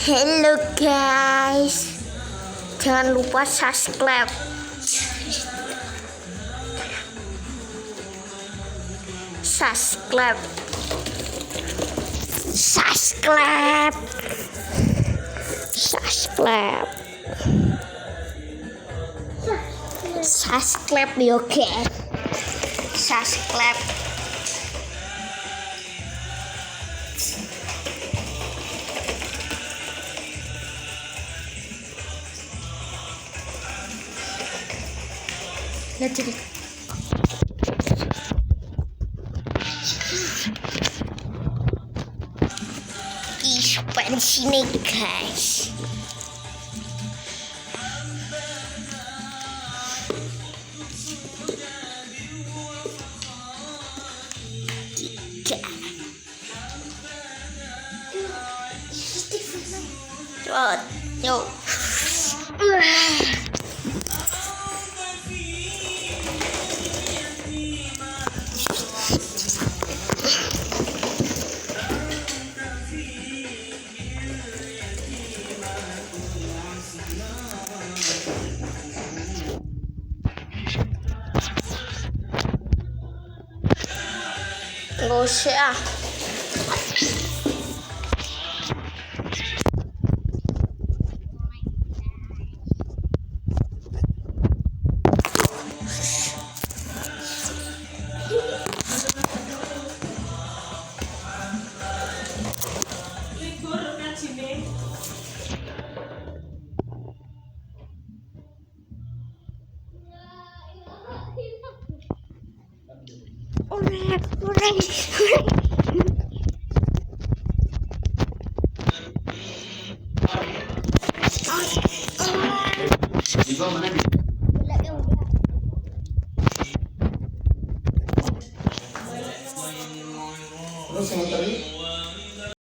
Hello guys, jangan lupa subscribe. Subscribe. Subscribe. Subscribe. Subscribe yo guys. Subscribe. Lihat jadi expansi nih guys. Yo. Nggak usah. Di bawah mana? Terus yang tadi?